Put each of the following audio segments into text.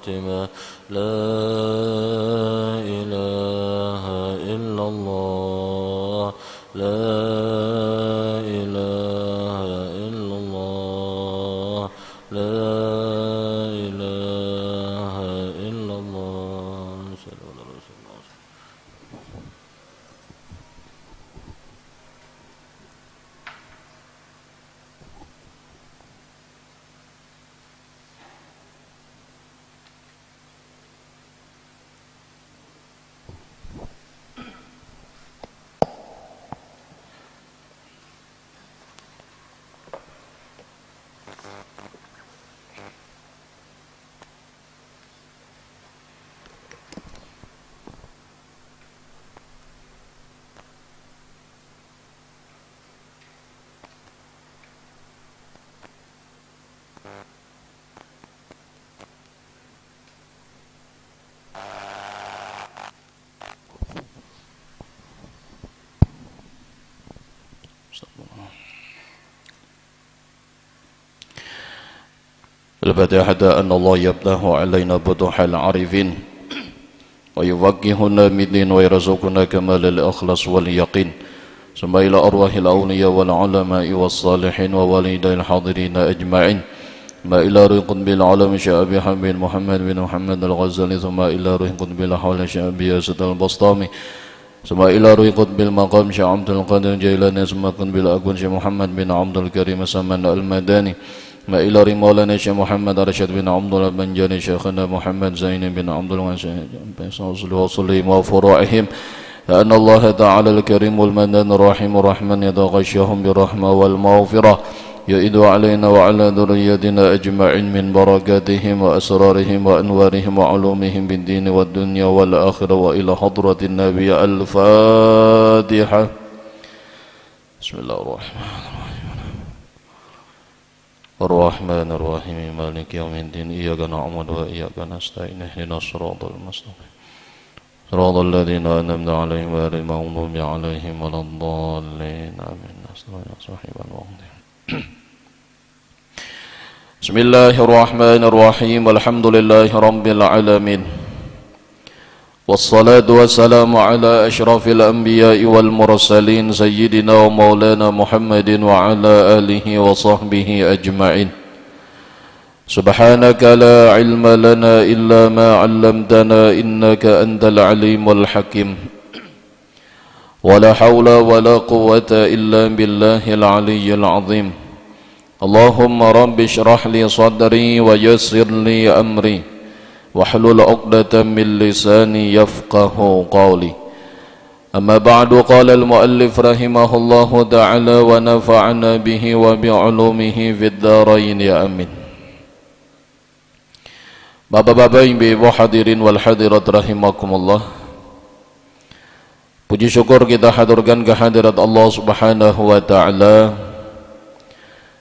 لا إله إلا الله لا إله إلا الله لا إله إلا الله. الفاتحة أن الله يفتح علينا فتوح العارفين ويفقهنا من الدين ويرزقنا كمال الإخلاص واليقين ثم إلى أرواح الأولياء والعلماء والصالحين ووالدي الحاضرين أجمعين ما إلى روح قطب العالم شيخ أبي حميد محمد بن محمد الغزالي ثم إلى روح قطب الحول شيخ أبي ياسد البسطامي ثم إلى روح قطب المقام شيخ عبد القادر الجيلاني ثم قطب الأكوان شيخ محمد بن عبد الكريم السمان المداني ما إلى مولانا شيخ محمد رشد بن عبد الله بنجاني شيخنا محمد زين بن عبد الله وصلهم وفروعهم أن الله تعالى الكريم المنان الرحيم الرحمن يتغشاهم بالرحمة والمغفرة يئد علينا وعلى ذريتنا أجمعين من بركاتهم وأسرارهم وأنوارهم وعلومهم بالدين والدنيا والآخرة وإلى حضرة النبي الفاتحة. بسم الله الرحمن الرحمن الرحيم مالك يوم الدين إياك نعبد وإياك نستعين اهدنا الصراط المستقيم صراط الذين أنعمت عليهم غير المغضوب عليهم ولا الضالين آمين. بسم الله الرحمن الرحيم الحمد لله رب العالمين والصلاة والسلام على أشرف الأنبياء والمرسلين سيدنا ومولانا محمد وعلى آله وصحبه أجمعين. سبحانك لا علم لنا إلا ما علمتنا إنك أنت العليم الحكيم ولا حول ولا قوة إلا بالله العلي العظيم. اللهم رب اشرح لي صدري ويسر لي أمري واحلل عقدة من لساني يفقه قولي. أما بعد قال المؤلف رحمه الله تعالى ونفعنا به وبعلومه في الدارين يا آمين. Bapak-bapak, ibu-ibu hadirin wal hadirat rahimakumullah. Puji syukur kita haturkan kehadirat Allah Subhanahu wa taala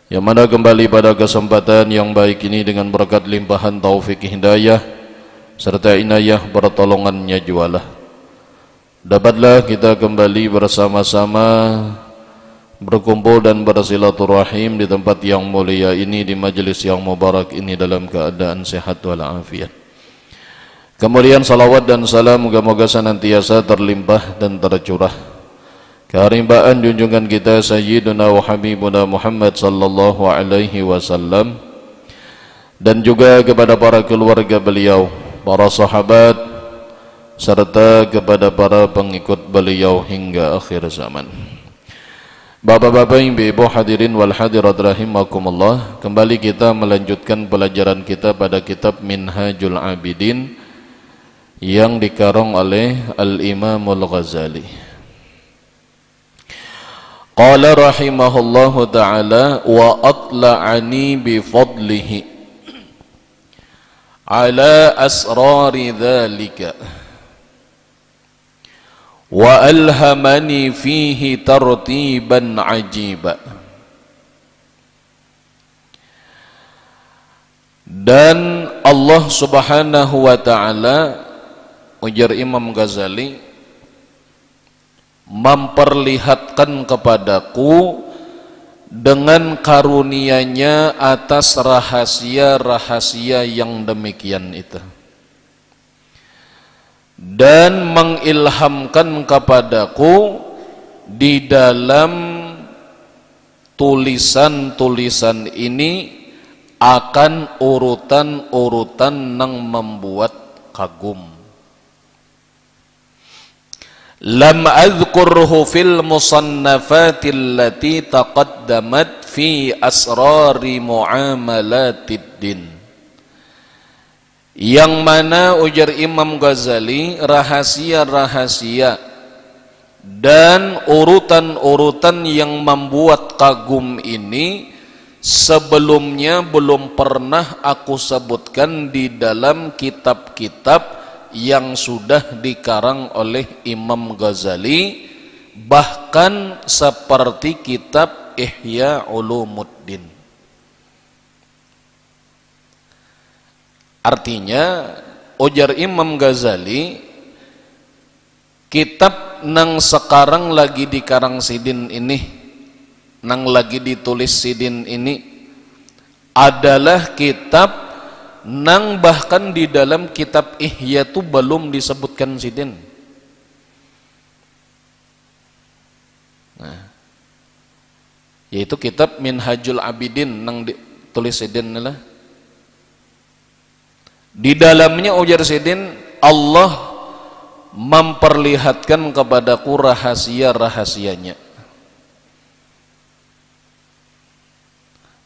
yang mana kembali pada kesempatan yang baik ini dengan berkat limpahan taufik hidayah serta inayah pertolongannya jualah dapatlah kita kembali bersama-sama berkumpul dan bersilaturahim di tempat yang mulia ini, di majelis yang mubarak ini dalam keadaan sehat walafiat. Kemudian salawat dan salam moga-moga senantiasa terlimpah dan tercurah keharimbaan junjungan kita Sayyiduna wa Habibuna Muhammad sallallahu alaihi wasallam dan juga kepada para keluarga beliau, para sahabat serta kepada para pengikut beliau hingga akhir zaman. Bapak-bapak, ibu-ibu hadirin wal hadirat rahimakumullah, kembali kita melanjutkan pelajaran kita pada kitab Minhajul Abidin yang dikarang oleh Al-Imamul Ghazali. Qala rahimahullahu ta'ala wa atla'ani bifadlihi ala asrari dhalika wa alhamani fihi tartiban ajiba. Dan Allah Subhanahu wa ta'ala, ujar Imam Ghazali, memperlihatkan kepadaku dengan karunia-Nya atas rahasia-rahasia yang demikian itu, dan mengilhamkan kepadaku di dalam tulisan-tulisan ini akan urutan-urutan yang membuat kagum. Lam azkurhu fil musannafatil lati taqaddamat fi asrari muamalatid din. Yang mana ujar Imam Ghazali, rahasia-rahasia dan urutan-urutan yang membuat kagum ini sebelumnya belum pernah aku sebutkan di dalam kitab-kitab yang sudah dikarang oleh Imam Ghazali, bahkan seperti kitab Ihya Ulumuddin. Artinya ujar Imam Ghazali, kitab nang sekarang lagi dikarang sidin ini, nang lagi ditulis sidin ini adalah kitab nang bahkan di dalam kitab Ihya itu belum disebutkan sidin. Nah, yaitu kitab Minhajul Abidin nang ditulis sidin lah. Di dalamnya ujar sidin, Allah memperlihatkan kepadaku rahasia-rahasianya.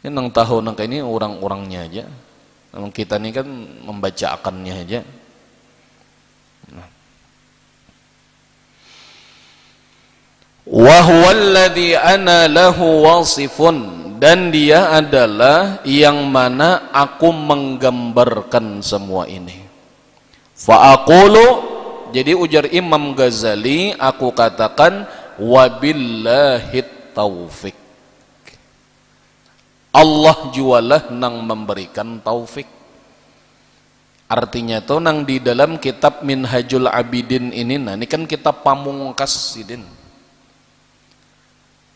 Ini nang tahu nang ini orang-orangnya aja. Namun kita ini kan membaca akannya aja. Wa huwa alladhi ana lahu wasifun, dan dia adalah yang mana aku menggambarkan semua ini. Fa aqulu, jadi ujar Imam Ghazali, aku katakan wabillahit taufik. Allah jualah nang memberikan taufik. Artinya tuh nang di dalam kitab Minhajul Abidin ini, nah ini kan kitab pamungkas sidin.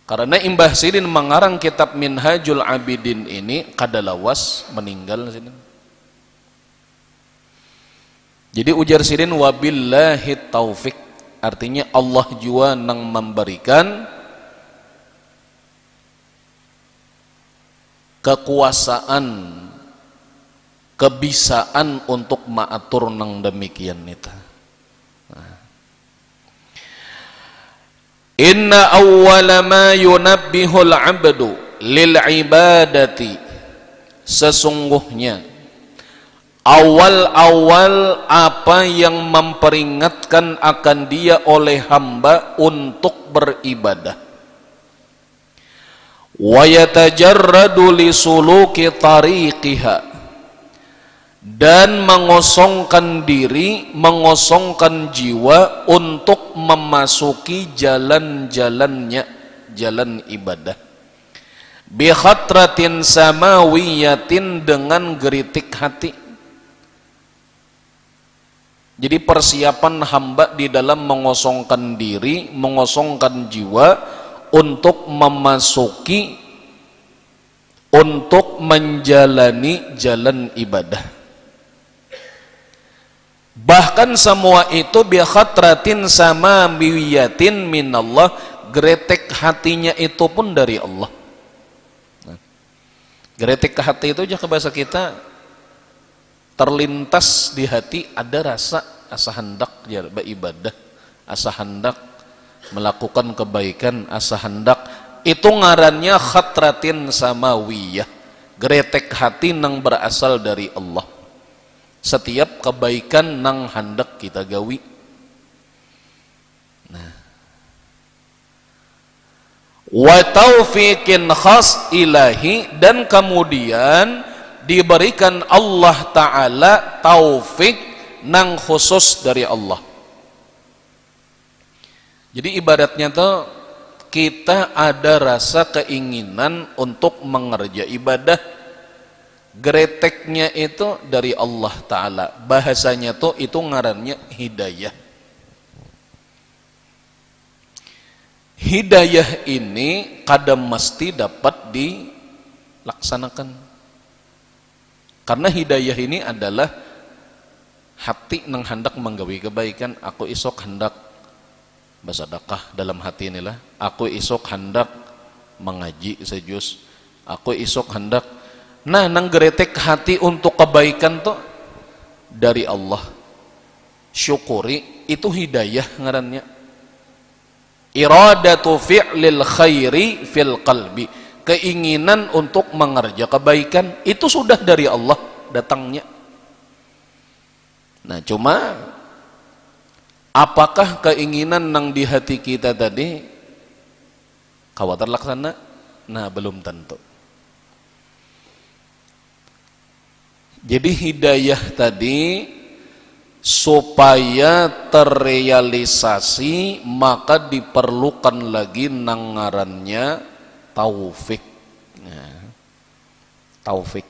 Karena Imbah Sidin mengarang kitab Minhajul Abidin ini kadalawas meninggal sidin. Jadi ujar sidin wabillahi taufik, artinya Allah jua nang memberikan kekuasaan, kebisaan untuk maatur nang demikian itu. Inna awwala ma yunabbihul abdu lil ibadati, sesungguhnya awal-awal apa yang memperingatkan akan dia oleh hamba untuk beribadah, wa yatajarradu li suluki tariqiha, dan mengosongkan diri, mengosongkan jiwa untuk memasuki jalan-jalannya, jalan ibadah, bi khatratin samawiyatin, dengan geritik hati. Jadi persiapan hamba di dalam mengosongkan diri, mengosongkan jiwa untuk memasuki, untuk menjalani jalan ibadah. Bahkan semua itu bi khatratin samawiyatin minallah, gretek hatinya itu pun dari Allah. Gretek hati itu aja ke bahasa kita, terlintas di hati ada rasa asa hendak beribadah, asa hendak melakukan kebaikan, asa hendak, itu ngarannya khatratin samawiyah, gretek hati nang berasal dari Allah. Setiap kebaikan nang hendak kita gawi. Nah, wa taufiqin khas ilahi, dan kemudian diberikan Allah Ta'ala taufik nang khusus dari Allah. Jadi ibaratnya tuh kita ada rasa keinginan untuk mengerja ibadah, greteknya itu dari Allah Ta'ala. Bahasanya tuh itu ngarannya hidayah. hidayah ini kadang mesti dapat dilaksanakan. Karena hidayah ini adalah hati nang hendak menggawi kebaikan. Aku isok hendak bersedekah dalam hati inilah. Aku isok hendak mengaji sejus. Aku isok hendak. Nah, nang geretek hati untuk kebaikan tuh dari Allah. Syukuri, itu hidayah ngarannya. Iradatu fi'lil khairi fil qalbi, keinginan untuk mengerja kebaikan itu sudah dari Allah datangnya. Nah, cuma apakah keinginan nang di hati kita tadi khawatir laksana? Nah, belum tentu. Jadi hidayah tadi supaya terrealisasi maka diperlukan lagi nangarannya taufik. Taufik.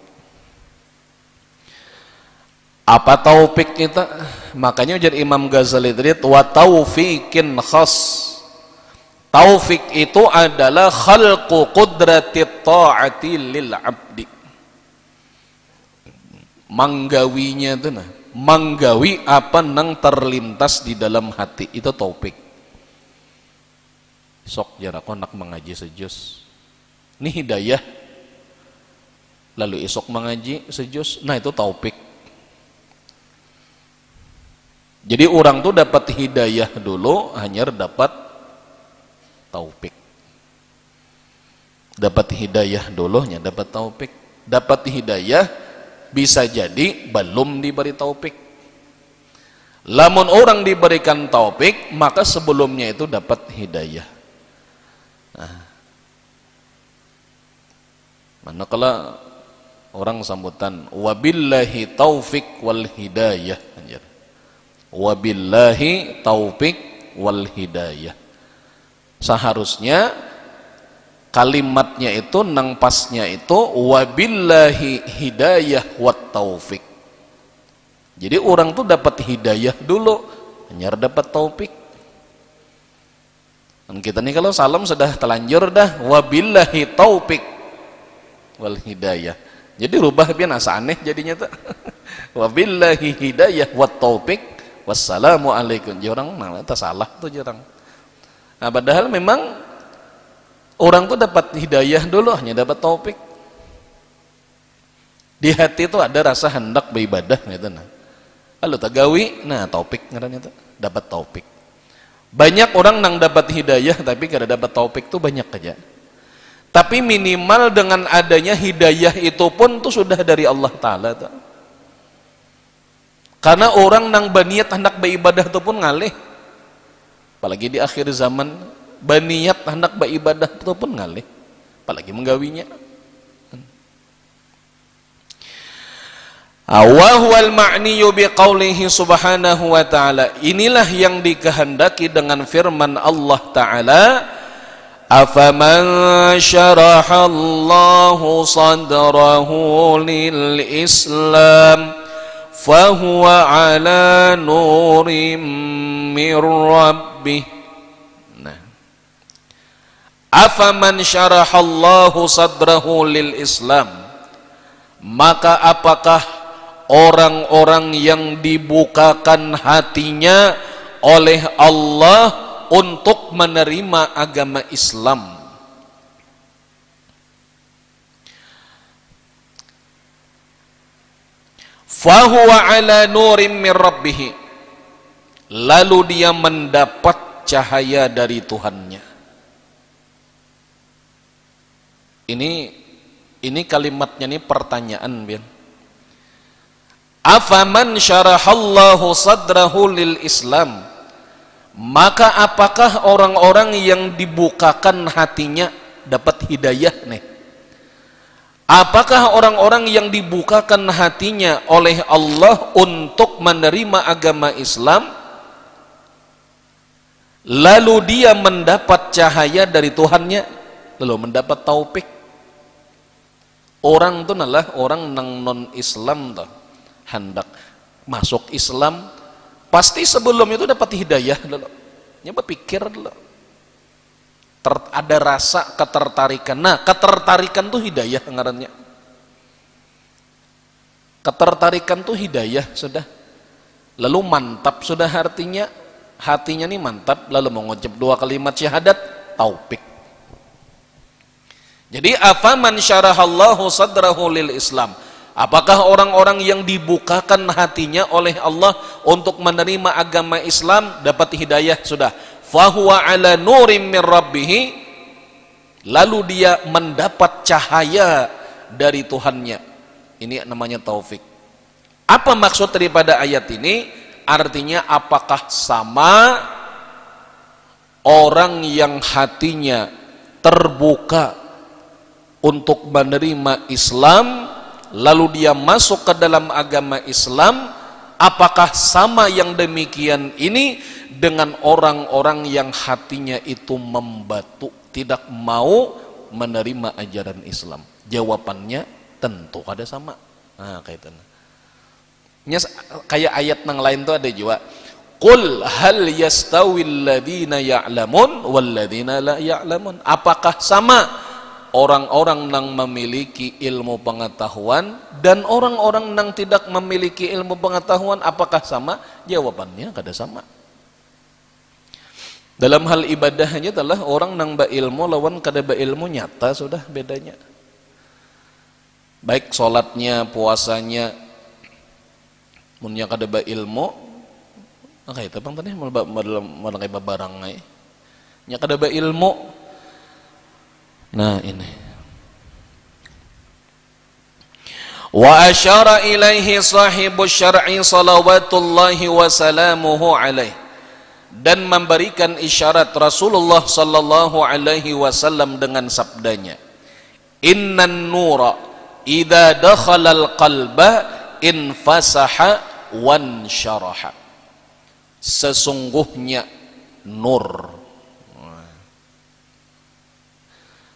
Apa taufik kita? Makanya jadi Imam Ghazali tadi wa taufikin khas. Taufik itu adalah khalqu qudratit ta'ati lil abdi. Manggawinya itu nah, manggawi apa nang terlintas di dalam hati itu taufik. Sok jarak nak mengaji sejus. Ini hidayah. Lalu esok mengaji sejus. Nah, itu taufik. Jadi orang tuh dapat hidayah dulu hanya dapat taufik. Dapat hidayah dulu hanya dapat taufik. Dapat hidayah bisa jadi belum diberi taufik. Lamun orang diberikan taufik, maka sebelumnya itu dapat hidayah. Nah, manakala orang sambutan wabillahi taufik wal hidayah, wabillahi taufik wal hidayah, seharusnya kalimatnya itu nang pasnya itu wabillahi hidayah wat taufik. Jadi orang tuh dapat hidayah dulu hanya dapat taufik. Dan kita nih kalau salam sudah telanjur dah wabillahi taufik wal hidayah. Jadi rubah biar asa aneh jadinya tuh. Wabillahi hidayah wat taufik wassalamu alaikum. Jorang nah itu salah tuh jorang. Nah, padahal memang orang tuh dapat hidayah dulu hanya dapat taufik. Di hati itu ada rasa hendak beribadah gitu nah. Lalu tagawi, nah taufik ngarannya itu dapat taufik. Banyak orang nang dapat hidayah tapi kada dapat taufik tuh banyak aja. Tapi minimal dengan adanya hidayah itu pun tuh sudah dari Allah Ta'ala tuh. Karena orang nang baniat hendak beribadah itu pun ngalih. Apalagi di akhir zaman baniat hendak beribadah itu pun ngalih, apalagi menggawinya. Wa huwal ma'niyu biqaulihi subhanahu wa ta'ala. Inilah yang dikehendaki dengan firman Allah Ta'ala, afaman syarahallahu sadrahu lil Islam fahuwa ala nurim mir rabbih. Afaman syarahallahu sadrahu lil Islam, maka apakah orang-orang yang dibukakan hatinya oleh Allah untuk menerima agama Islam, fahuwa ala nurim min rabbih, lalu dia mendapat cahaya dari Tuhannya. Ini kalimatnya ini pertanyaan, Bian. Afaman syarahallahu sadrahu lil Islam, maka apakah orang-orang yang dibukakan hatinya dapat hidayah nih? Apakah orang-orang yang dibukakan hatinya oleh Allah untuk menerima agama Islam lalu dia mendapat cahaya dari Tuhannya, lalu mendapat taufik? Orang itu adalah orang nang non Islam tuh hendak masuk Islam, pasti sebelum itu dapat hidayah dulu. Nyoba pikir dulu. Ada rasa ketertarikan. Nah, ketertarikan tuh hidayah ngarannya. Ketertarikan tuh hidayah sudah. Lalu mantap sudah artinya, hatinya nih mantap, lalu mengucap 2 kalimat syahadat, taufik. Jadi afaman syarahallahu sadrahu lil Islam. Apakah orang-orang yang dibukakan hatinya oleh Allah untuk menerima agama Islam dapat hidayah sudah. Fahuwa ala nurim min rabbih, lalu dia mendapat cahaya dari Tuhannya. Ini namanya taufik. Apa maksud daripada ayat ini? Artinya apakah sama orang yang hatinya terbuka untuk menerima Islam lalu dia masuk ke dalam agama Islam, apakah sama yang demikian ini dengan orang-orang yang hatinya itu membatu, tidak mau menerima ajaran Islam? Jawabannya tentu ada sama. Nah, kaitannya. Kayak ayat yang lain tuh ada juga. Qul hal yastawil ladina ya'lamun wal ladina la ya'lamun. Apakah sama orang-orang yang memiliki ilmu pengetahuan dan orang-orang yang tidak memiliki ilmu pengetahuan, apakah sama? Jawabannya kada sama. Dalam hal ibadahnya adalah orang yang berilmu lawan kada berilmu nyata sudah bedanya. Baik sholatnya, puasanya, munnya kada berilmu, kayak itu bang tadi malah kayak barang nya kada berilmu. Nah ini. Wa asyara ilaihi sahibus syar'i salawatullahi wa salamuhu alaihi, dan memberikan isyarat Rasulullah sallallahu alaihi wasallam dengan sabdanya, innan nura idza dakhala al-qalba infasaha wan syaraha. Sesungguhnya nur,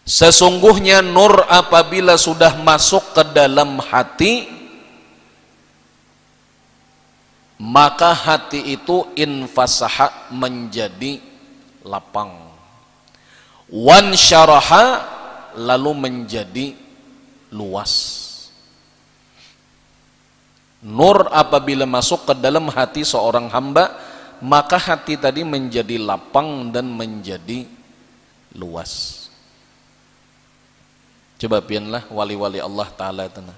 sesungguhnya nur apabila sudah masuk ke dalam hati, maka hati itu infasaha, menjadi lapang, wan syaraha, lalu menjadi luas. Nur apabila masuk ke dalam hati seorang hamba, maka hati tadi menjadi lapang dan menjadi luas. Coba pianlah wali-wali Allah Ta'ala tanah.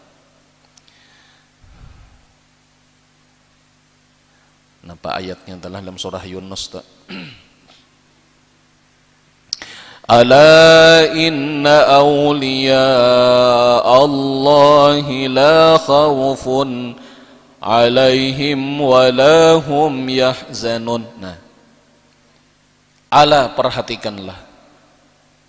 Napa ayatnya adalah dalam surah Yunus tak? Ala inna awliya Allahi la khawfun alaihim walahum yahzanun. Nah, ala, perhatikanlah,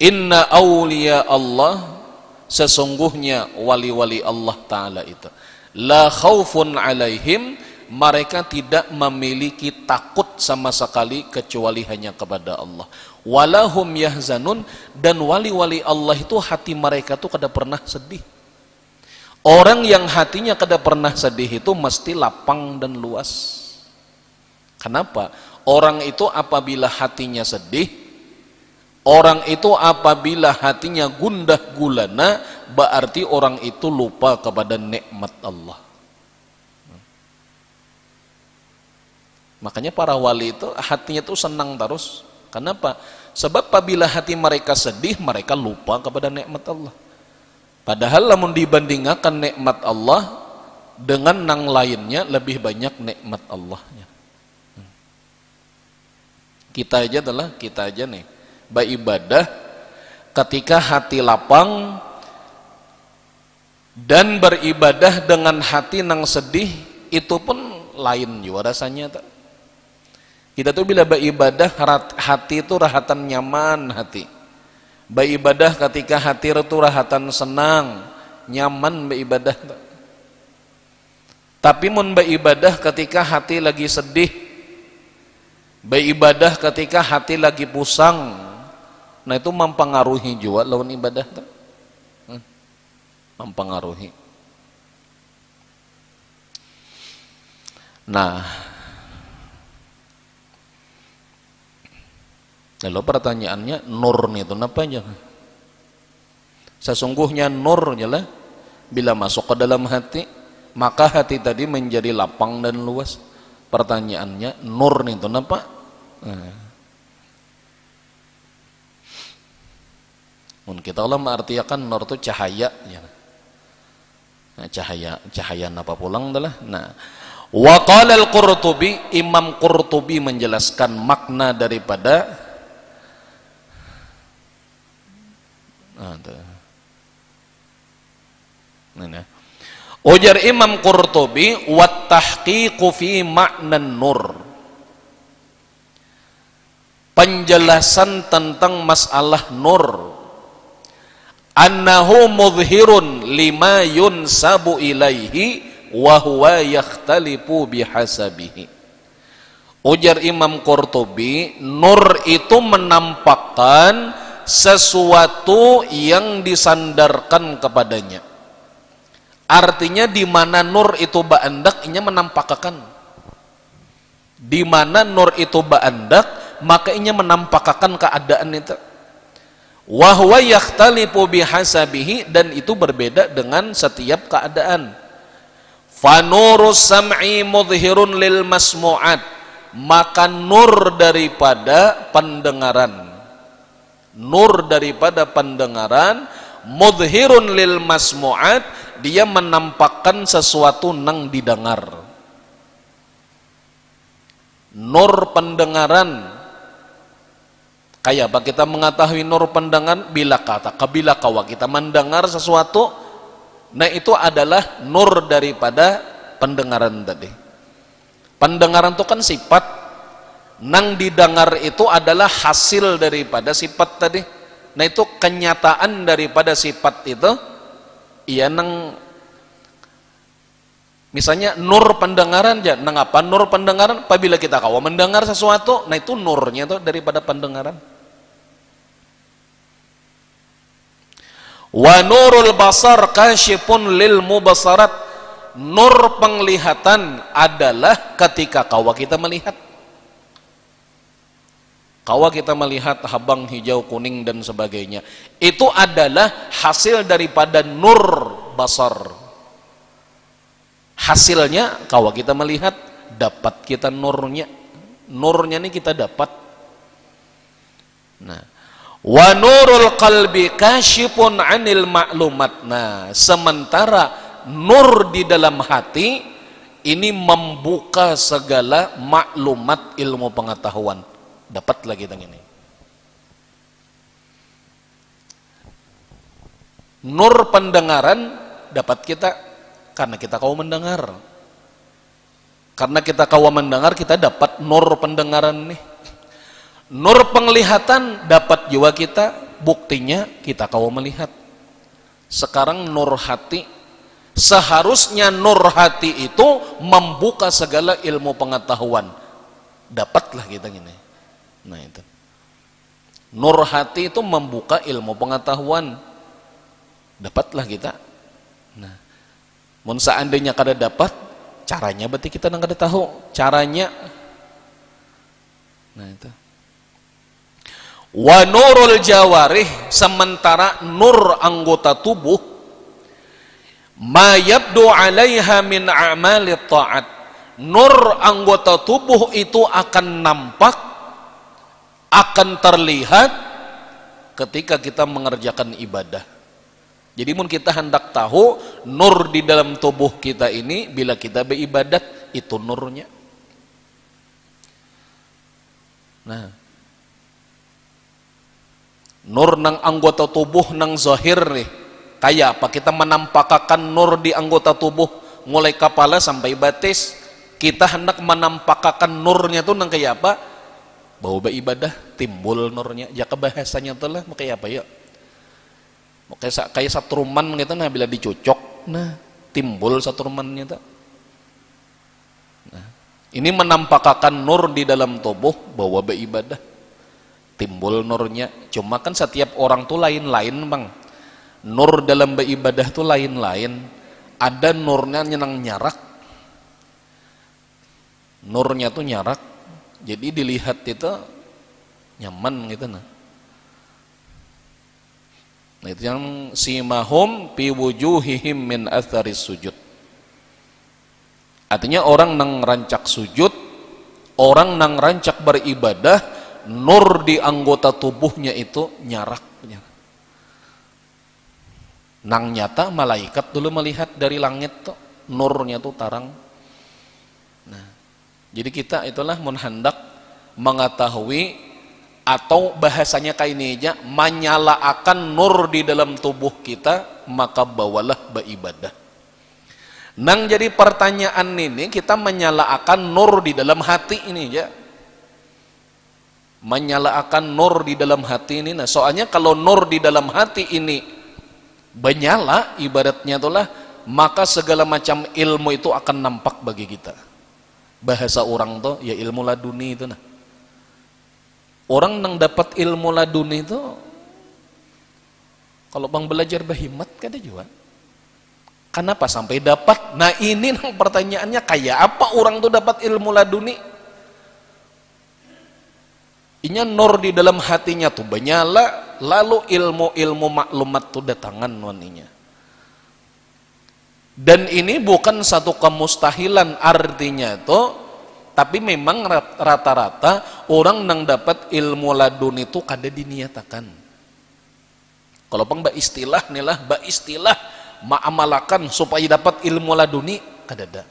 inna awliya Allah, sesungguhnya wali-wali Allah Ta'ala itu, la khawfun alaihim, mereka tidak memiliki takut sama sekali kecuali hanya kepada Allah. Walahum yahzanun, dan wali-wali Allah itu hati mereka tuh kada pernah sedih. Orang yang hatinya kada pernah sedih itu mesti lapang dan luas. Kenapa? Orang itu apabila hatinya sedih, orang itu apabila hatinya gundah gulana, berarti orang itu lupa kepada nikmat Allah. Makanya para wali itu hatinya itu senang terus. Kenapa? Sebab apabila hati mereka sedih, mereka lupa kepada nikmat Allah. Padahal lamun dibandingkan nikmat Allah dengan yang lainnya, lebih banyak nikmat Allahnya. Kita aja nih beribadah ketika hati lapang dan beribadah dengan hati yang sedih, itu pun lain juga rasanya. Kita tuh bila beribadah hati itu rahatan nyaman hati. Beribadah ketika hati itu rahatan senang, nyaman beribadah. Tapi mun beribadah ketika hati lagi sedih, beribadah ketika hati lagi pusang, nah itu mempengaruhi juga lawan ibadah. Mempengaruhi. Nah, Lalu pertanyaannya, nur itu apa aja? Sesungguhnya nur adalah bila masuk ke dalam hati, maka hati tadi menjadi lapang dan luas. Pertanyaannya, nur itu apa? Kita Allah mengartikan nur itu cahaya, ya. Nah, cahaya apa pulang adalah. Nah, wa qala al-Qurtubi, Imam Qurtubi menjelaskan makna daripada ujar Imam Qurtubi, wat tahqiqu fi ma'nan nur, penjelasan tentang masalah nur, annahu mudhhirun lima yunsabu ilaihi wa huwa yakhtalifu bihasabihi. Ujar Imam Qurtubi, nur itu menampakkan sesuatu yang disandarkan kepadanya. Artinya di mana nur itu ba'andak, inya menampakkan. Di mana nur itu ba'andak, maka inya menampakkan keadaan itu. Wa huwa yakhtalifu bihasabihi, dan itu berbeda dengan setiap keadaan. Fa nurus sam'i mudhhirun lil masmu'at, maka nur daripada pendengaran, nur daripada pendengaran, mudhhirun lil masmu'at, dia menampakkan sesuatu nang didengar. Nur pendengaran, kayak apa kita mengetahui nur pendengaran? Bila kawa kita mendengar sesuatu, nah itu adalah nur daripada pendengaran tadi. Pendengaran itu kan sifat, nang didengar itu adalah hasil daripada sifat tadi. Nah itu kenyataan daripada sifat itu. Iya, nang misalnya nur pendengaran aja, nang apa nur pendengaran? Apabila kita kawa mendengar sesuatu, nah itu nurnya itu daripada pendengaran. Wa nurul basar kasyifun lil mubasarat, nur penglihatan adalah ketika kawa kita melihat. Kawa kita melihat habang, hijau, kuning dan sebagainya, itu adalah hasil daripada nur basar. Hasilnya kawa kita melihat, dapat kita nurnya. Nurnya ini kita dapat. Nah, wa nurul qalbi kasyifun 'anil ma'lumat. Nah, sementara nur di dalam hati ini membuka segala maklumat ilmu pengetahuan. Dapat lagi tentang ini. Nur pendengaran dapat kita karena kita kau mendengar. Karena kita kau mendengar, kita dapat nur pendengaran nih. Nur penglihatan dapat jiwa kita, buktinya kita kau melihat. Sekarang nur hati, seharusnya nur hati itu membuka segala ilmu pengetahuan. Dapatlah kita gini. Nah itu, nur hati itu membuka ilmu pengetahuan, dapatlah kita. Nah, mun seandainya kada dapat, caranya berarti kita nang kada tahu caranya. Nah itu. Wa nurul jawarih, sementara nur anggota tubuh, ma yabdu 'alaiha min a'mali ta'at, nur anggota tubuh itu akan nampak, akan terlihat ketika kita mengerjakan ibadah. Jadi mun kita hendak tahu nur di dalam tubuh kita ini, bila kita beribadat, itu nurnya. Nah, nur nang anggota tubuh nang zahir nih, kayak apa kita menampakkan nur di anggota tubuh mulai kepala sampai batis. Kita hendak menampakkan nurnya tuh nang kayak apa? Bau beribadah timbul nurnya. Ya bahasanya tuh lah kayak apa ya? Kayak satruman gitu, nah bila dicocok, nah timbul satrumannya tuh. Nah, ini menampakkan nur di dalam tubuh bahwa beribadah timbul nurnya. Cuma kan setiap orang tuh lain-lain bang. Nur dalam beribadah tuh lain-lain. Ada nurnya yang nyarak, nurnya tuh nyarak, jadi dilihat itu nyaman gitu nah. Nah itu yang simahum fi wujuhihim min atharis sujud. Artinya orang nang rancak sujud, orang nang rancak beribadah, nur di anggota tubuhnya itu nyarak. Nang nyata malaikat dulu melihat dari langit tuh, nurnya tuh tarang. Nah, jadi kita itulah hendak mengetahui atau bahasanya kainija menyalakan nur di dalam tubuh kita, maka bawalah beribadah. Nang jadi pertanyaan ini kita menyalakan nur di dalam hati ini ya. Menyalakan nur di dalam hati ini. Nah, soalnya kalau nur di dalam hati ini menyala ibaratnya itulah, maka segala macam ilmu itu akan nampak bagi kita. Bahasa orang tuh ya ilmu laduni itu nah. Orang nang dapat ilmu laduni itu kalau bang belajar bahimat kada juga. Kenapa sampai dapat? Nah ini nang pertanyaannya, kayak apa orang tuh dapat ilmu laduni? Inya nur di dalam hatinya tuh menyala, lalu ilmu-ilmu maklumat tuh datangan waninya. Dan ini bukan satu kemustahilan artinya tuh, tapi memang rata-rata orang nang dapat ilmu laduni itu kada diniatakan. Kalau pang ba istilah nih lah, ba istilah ma'amalakan supaya dapat ilmu laduni kada ada.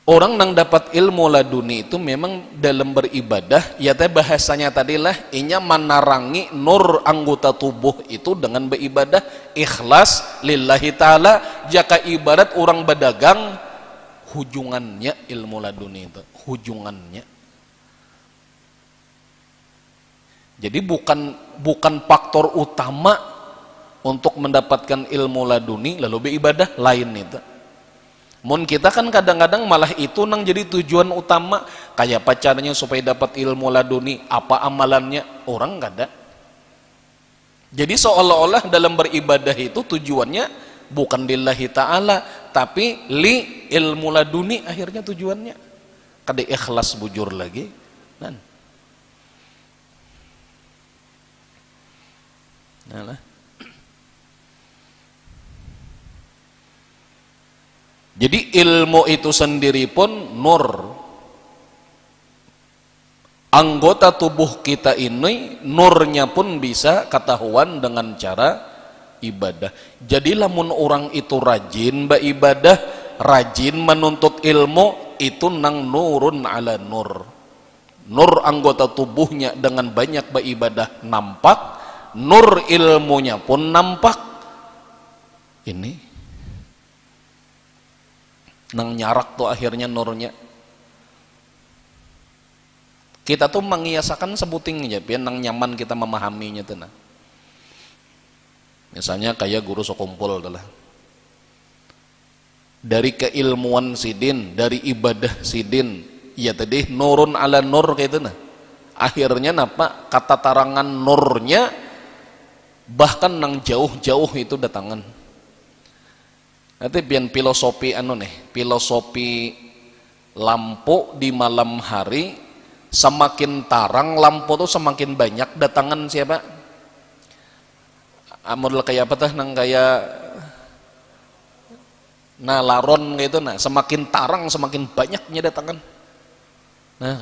Orang nang dapat ilmu laduni itu memang dalam beribadah ya teh bahasanya tadilah inya menarangi nur anggota tubuh itu dengan beribadah ikhlas lillahi ta'ala. Jaka ibarat orang berdagang, hujungannya ilmu laduni itu, hujungannya. Jadi bukan faktor utama untuk mendapatkan ilmu laduni lalu beribadah lain itu. Mun kita kan kadang-kadang malah itu nang jadi tujuan utama, kayak pacarnya supaya dapat ilmu laduni, apa amalannya, orang gak ada. Jadi seolah-olah dalam beribadah itu tujuannya bukan lillahi ta'ala, tapi li ilmu laduni akhirnya tujuannya. Kada ikhlas bujur lagi. Nah. Jadi ilmu itu sendiri pun nur. Anggota tubuh kita ini nurnya pun bisa ketahuan dengan cara ibadah. Jadi lamun orang itu rajin beribadah, rajin menuntut ilmu, itu nang nurun ala nur. Nur anggota tubuhnya dengan banyak beribadah nampak, nur ilmunya pun nampak. Ini nang nyarak tuh akhirnya nurnya. Kita tuh mengiasakan sebuting aja biar nang nyaman kita memahaminya tuh nah. Misalnya kayak guru sokumpul adalah dari keilmuan sidin, dari ibadah sidin, ya tadi nurun ala nur kayak itu nah. Akhirnya napa kata tarangan nurnya bahkan nang jauh-jauh itu datangan. Nanti biar filosofi filosofi lampu di malam hari, semakin tarang lampu tuh semakin banyak datangan siapa? Model kayak apa tuh nang kayak laron gitu nah, semakin tarang semakin banyaknya datangan. Nah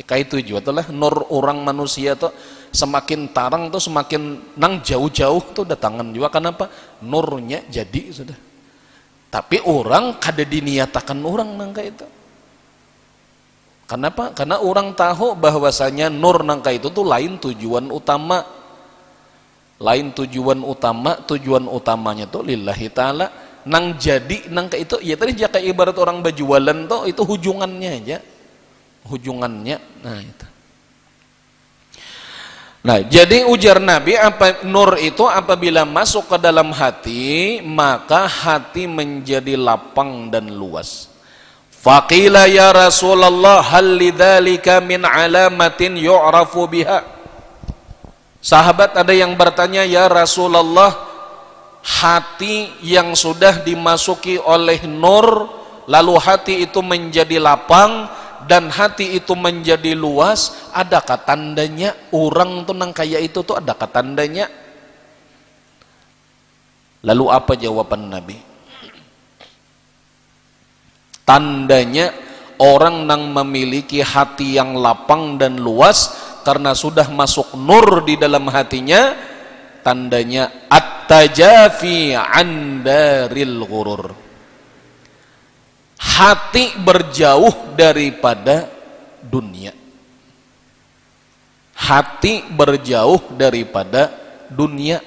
kayak itu juga lah nur orang manusia tuh semakin tarang tuh semakin nang jauh-jauh tuh datangan juga. Kenapa? Nurnya jadi sudah. Tapi orang kada diniatakan orang nangka itu. Kenapa? Karena orang tahu bahwasanya nur nangka itu tuh lain tujuan utama. Lain tujuan utamanya tuh lillahi ta'ala. Nang jadi nangka itu ya tadi jaka ibarat orang berjualan tuh itu hujungannya aja. Hujungannya. Nah itu. Nah, jadi ujar Nabi, apa nur itu apabila masuk ke dalam hati, maka hati menjadi lapang dan luas. Faqila ya Rasulullah hal lidzalika min alamatin yu'rafu biha. Sahabat ada yang bertanya, ya Rasulullah, hati yang sudah dimasuki oleh nur, lalu hati itu menjadi lapang, dan hati itu menjadi luas, adakah tandanya orang tuh nang kaya itu tuh adakah tandanya? Lalu apa jawaban Nabi? Tandanya orang nang memiliki hati yang lapang dan luas karena sudah masuk nur di dalam hatinya, tandanya at-tajafi 'an daril ghurur. Hati berjauh daripada dunia. Hati berjauh daripada dunia.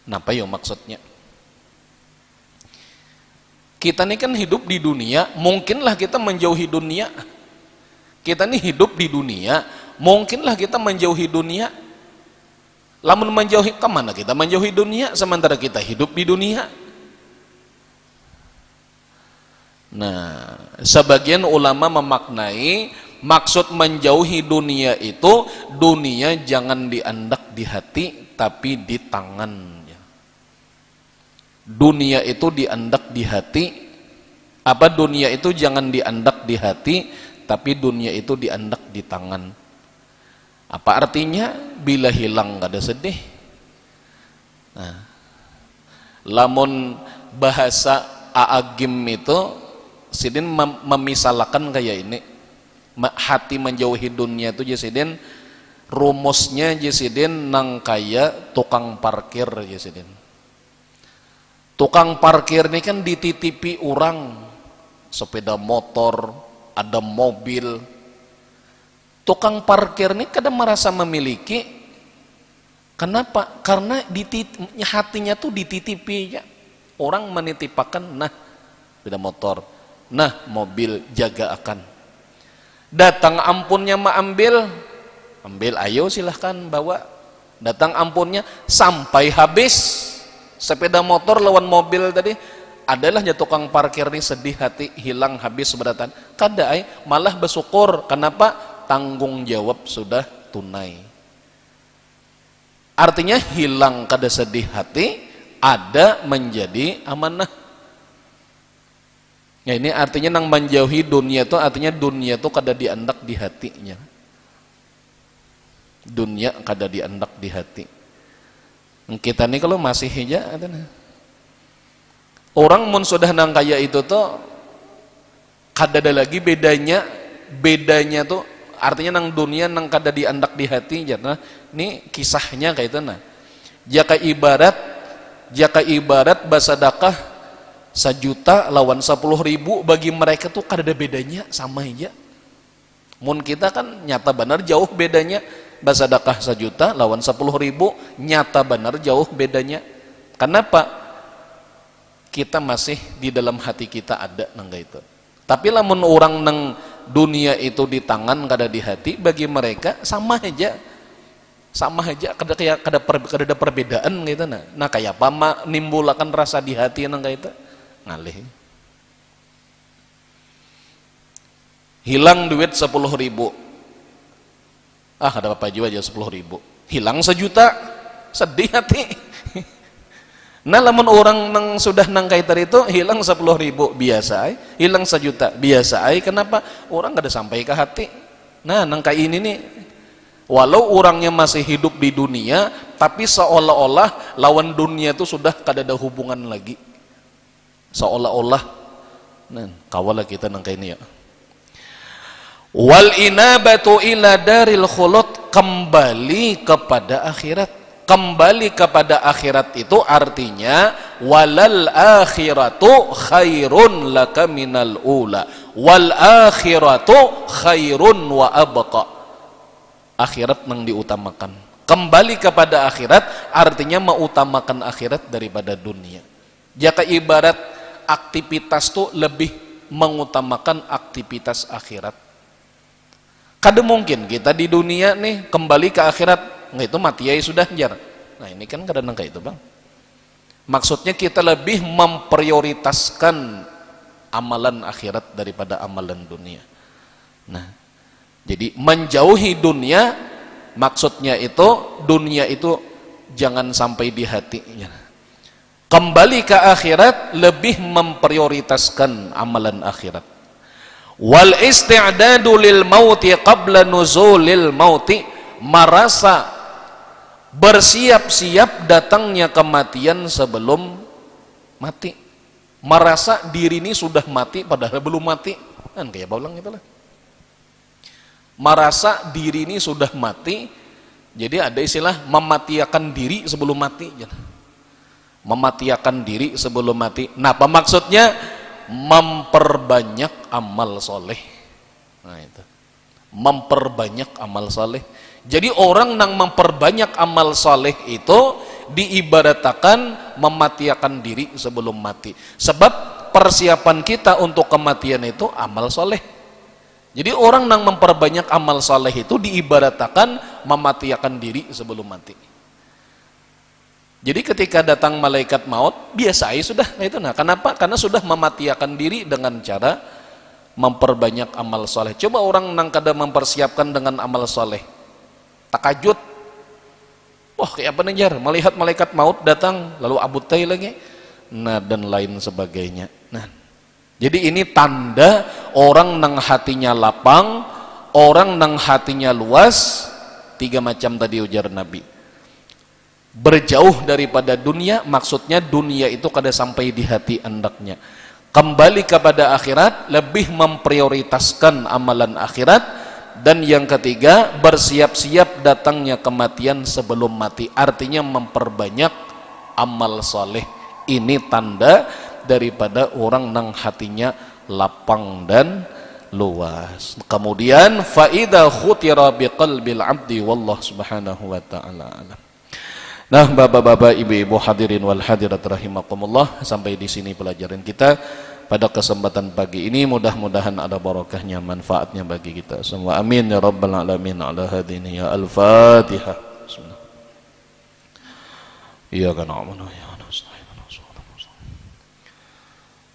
Napa yo maksudnya? Kita ini kan hidup di dunia, mungkinlah kita menjauhi dunia. Kita ini hidup di dunia, mungkinlah kita menjauhi dunia. Lamun menjauhi, kemana kita menjauhi dunia sementara kita hidup di dunia? Nah, sebagian ulama memaknai maksud menjauhi dunia itu, dunia jangan diandak di hati tapi di tangan. Dunia itu diandak di hati, apa dunia itu jangan diandak di hati tapi dunia itu diandak di tangan. Apa artinya? Bila hilang gak ada sedih. Nah, lamun bahasa Aagim itu sidin memisalkan kayak ini, hati menjauhi dunia itu jasidin rumusnya jasidin nang kaya tukang parkir jasidin. Tukang parkir ini kan dititipi orang, sepeda motor, ada mobil. Tukang parkir ini kadang merasa memiliki. Kenapa? Karena hatinya tuh dititipi ya. Orang menitipakan, nah sepeda motor, nah mobil, jaga akan. Datang ampunnya mah ambil, ayo silahkan bawa. Datang ampunnya sampai habis. Sepeda motor lawan mobil tadi adalah ya tukang parkir ini sedih hati, hilang habis seberatan. Kadai malah bersyukur. Kenapa? Tanggung jawab sudah tunai. Artinya hilang kada sedih hati, ada menjadi amanah. Ya ini artinya nang menjauhi dunia itu artinya dunia itu kada diandak di hatinya. Dunia kada diandak di hati. Kita nih kalau masih hija orang mun sudah nang kaya itu tuh kada ada lagi bedanya tuh artinya nang dunia nang kada diandak di hati jana. Ini kisahnya kayak itu nah. Jaka ibarat basadakah 1 juta lawan 10.000 bagi mereka tuh kada ada bedanya, sama aja. Mun kita kan nyata benar jauh bedanya. Basadakah 1 juta lawan 10.000 nyata benar jauh bedanya. Kenapa? Kita masih di dalam hati kita ada nangga itu. Tapi lamun orang nang dunia itu di tangan kada di hati, bagi mereka sama aja, kada ada perbedaan gitu nah. Nah kayak apa nimbulakan rasa di hati nangga itu ngalih. Hilang duit 10.000. Ada apa juga aja 10.000. Hilang 1 juta, sedih hati. Nah lamun orang nang sudah nang kaitan itu hilang 10.000 biasa ay. Hilang 1 juta biasa ay. Kenapa? Orang gak ada sampai ke hati. Nah nang kayak ini nih, walau orangnya masih hidup di dunia, tapi seolah-olah lawan dunia itu sudah kada ada hubungan lagi. Seolah-olah. Nah kawalah kita nang kayak ini ya. Wal inabatu ila daril khulud, kembali kepada akhirat. Kembali kepada akhirat itu artinya walal akhiratu khairun laka minal ula wal akhiratu khairun wa abqa. Akhirat yang diutamakan. Kembali kepada akhirat artinya mengutamakan akhirat daripada dunia. Jika ibarat aktivitas itu lebih mengutamakan aktivitas akhirat. Kada mungkin kita di dunia nih kembali ke akhirat, nggak itu mati ya sudah jar. Nah ini kan kadang kayak itu bang. Maksudnya kita lebih memprioritaskan amalan akhirat daripada amalan dunia. Nah jadi menjauhi dunia maksudnya itu dunia itu jangan sampai di hatinya. Kembali ke akhirat lebih memprioritaskan amalan akhirat. Wal isti'dadu lil mauti qabla nuzulil mauti, merasa bersiap-siap datangnya kematian sebelum mati. Merasa diri ini sudah mati padahal belum mati. Kan kayak baulang itulah. Merasa diri ini sudah mati, jadi ada istilah mematiakan diri sebelum mati. Mematiakan diri sebelum mati. Nah, apa maksudnya? Memperbanyak amal soleh. Nah itu, memperbanyak amal soleh. Jadi orang yang memperbanyak amal soleh itu diibaratkan mematiakan diri sebelum mati. Sebab persiapan kita untuk kematian itu amal soleh. Jadi orang yang memperbanyak amal soleh itu diibaratkan mematiakan diri sebelum mati. Jadi ketika datang malaikat maut, biasa aja sudah. Nah itu, nah kenapa? Karena sudah mematiakan diri dengan cara memperbanyak amal soleh. Coba orang yang kadang mempersiapkan dengan amal soleh, takajud, wah kayak apa nih jar, melihat malaikat maut datang lalu abutai lagi, nah dan lain sebagainya. Nah, jadi ini tanda orang yang hatinya lapang, orang yang hatinya luas. 3 macam tadi ujar Nabi. Berjauh daripada dunia, maksudnya dunia itu kada sampai di hati hendaknya. Kembali kepada akhirat, lebih memprioritaskan amalan akhirat. Dan yang ketiga, bersiap-siap datangnya kematian sebelum mati. Artinya memperbanyak amal soleh. Ini tanda daripada orang yang hatinya lapang dan luas. Kemudian faida khutira biqalbil abdi wallahu subhanahu wa ta'ala alam. Nah, bapak-bapak, ibu-ibu, hadirin wal hadirat rahimakumullah, sampai di sini pelajaran kita pada kesempatan pagi ini. Mudah-mudahan ada barokahnya, manfaatnya bagi kita semua. Amin ya rabbal alamin. Ala hadini ya al-Fatihah. Bismillah. Iyyaka na'budu wa iyyaka nasta'in.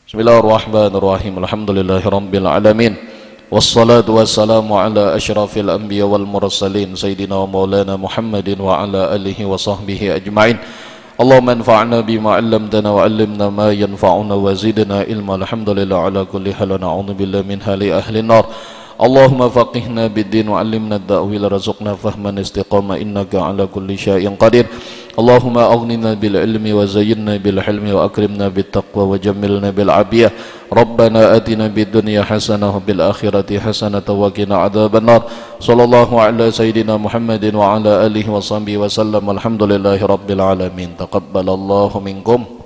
Bismillahirrahmanirrahim. Alhamdulillahirabbil alamin. Wassalatu wassalamu ala asyrafil anbiya wal mursalin sayyidina wa maulana Muhammadin wa ala alihi wa sahbihi ajma'in. Allahumma anfa'na bima 'allamtana wa 'allimna ma yanfa'una wa zidna ilma. Alhamdulillah ala kulli hal, wa na'udzu billahi min hali ahli nar. Allahumma faqihna bid-din wa 'allimna ad-ta'wil, warzuqna fahman istiqamah, innaka ala kulli syai'in qadir. Allahumma aghnina bil ilmi wa zayyinna bil hilmi wa akrimna bit taqwa wa jammilna bil afiyah. Rabbana atina bid dunya hasanah wa bil akhirati hasanah wa qina adzabannar. Sallallahu ala sayyidina Muhammadin wa ala alihi wa sahbihi wa sallam. Alhamdulillahi rabbil alamin. Taqabbalallahu minkum.